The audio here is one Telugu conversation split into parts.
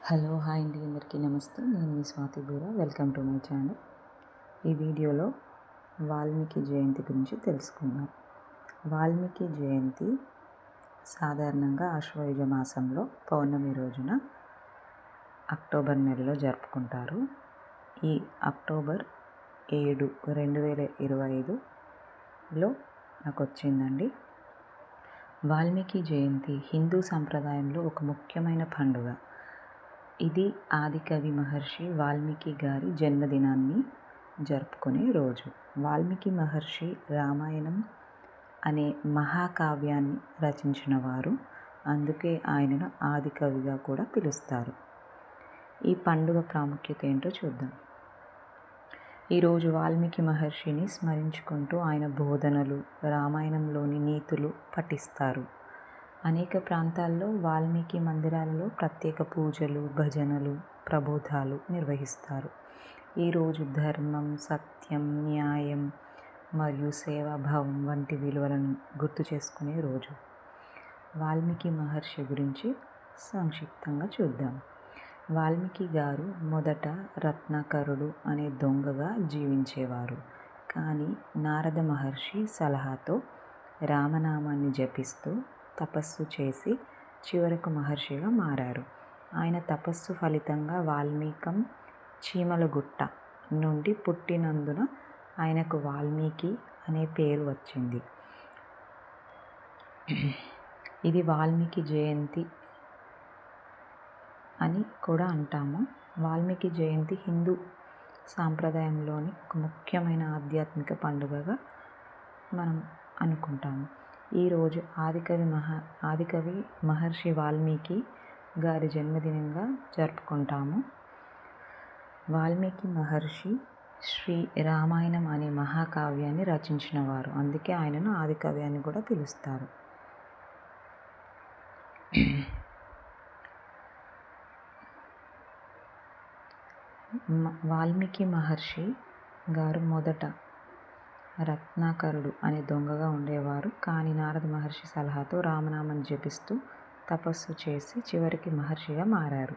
హలో హాయ్ అండి, అందరికీ నమస్తే. నేను మీ Swathi Boora. Welcome to my channel. ఈ వీడియోలో వాల్మీకి జయంతి గురించి తెలుసుకుందాం. వాల్మీకి జయంతి సాధారణంగా ఆశ్వయుజ మాసంలో పౌర్ణమి రోజున అక్టోబర్ నెలలో జరుపుకుంటారు. ఈ అక్టోబర్ 7, 2025లో నాకు వచ్చిందండి. వాల్మీకి జయంతి హిందూ సంప్రదాయంలో ఒక ముఖ్యమైన పండుగ. ఇది ఆదికవి మహర్షి వాల్మీకి గారి జన్మదినాన్ని జరుపుకునే రోజు. వాల్మీకి మహర్షి రామాయణం అనే మహాకావ్యాన్ని రచించిన వారు. అందుకే ఆయనను ఆదికవిగా కూడా పిలుస్తారు. ఈ పండుగ ప్రాముఖ్యత ఏంటో చూద్దాం. ఈరోజు వాల్మీకి మహర్షిని స్మరించుకుంటూ ఆయన బోధనలు, రామాయణంలోని నీతులు పఠిస్తారు. అనేక ప్రాంతాల్లో వాల్మీకి మందిరాలలో ప్రత్యేక పూజలు, భజనలు, ప్రబోధాలు నిర్వహిస్తారు. ఈరోజు ధర్మం, సత్యం, న్యాయం మరియు సేవాభావం వంటి విలువలను గుర్తు చేసుకునే రోజు. వాల్మీకి మహర్షి గురించి సంక్షిప్తంగా చూద్దాం. వాల్మీకి గారు మొదట రత్నాకరుడు అనే దొంగగా జీవించేవారు. కానీ నారద మహర్షి సలహాతో రామనామాన్ని జపిస్తూ తపస్సు చేసి చివరకు మహర్షిగా మారారు. ఆయన తపస్సు ఫలితంగా వాల్మీకం చీమలగుట్ట నుండి పుట్టినందున ఆయనకు వాల్మీకి అనే పేరు వచ్చింది. ఇది వాల్మీకి జయంతి అని కూడా అంటాము. వాల్మీకి జయంతి హిందూ సాంప్రదాయంలోని ఒక ముఖ్యమైన ఆధ్యాత్మిక పండుగగా మనం అనుకుంటాము. ఈరోజు ఆదికవి మహర్షి వాల్మీకి గారి జన్మదినంగా జరుపుకుంటాము. వాల్మీకి మహర్షి శ్రీ రామాయణం అనే మహాకావ్యాన్ని రచించిన వారు. అందుకే ఆయనను ఆదికవి అని కూడా పిలుస్తారు. వాల్మీకి మహర్షి గారు మొదట రత్నాకరుడు అనే దొంగగా ఉండేవారు. కానీ నారద మహర్షి సలహాతో రామనామం జపిస్తూ తపస్సు చేసి చివరికి మహర్షిగా మారారు.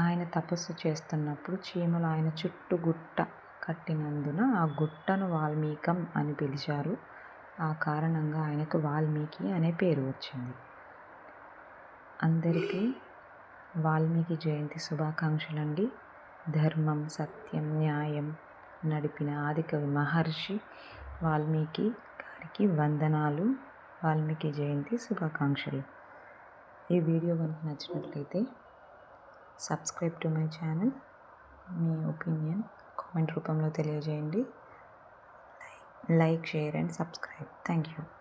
ఆయన తపస్సు చేస్తున్నప్పుడు చీమలు ఆయన చుట్టూ గుట్ట కట్టినందున ఆ గుట్టను వాల్మీకం అని పిలిచారు. ఆ కారణంగా ఆయనకు వాల్మీకి అనే పేరు వచ్చింది. అందరికీ వాల్మీకి జయంతి శుభాకాంక్షలండి. ధర్మం, సత్యం, న్యాయం నడిపిన ఆదికవి మహర్షి వాల్మీకి గారికి వందనాలు. వాల్మీకి జయంతి శుభాకాంక్షలు. ఈ వీడియో కనుక నచ్చినట్లయితే subscribe to my channel. Me opinion comment రూపంలో తెలియజేయండి. Like, share and subscribe. Thank you.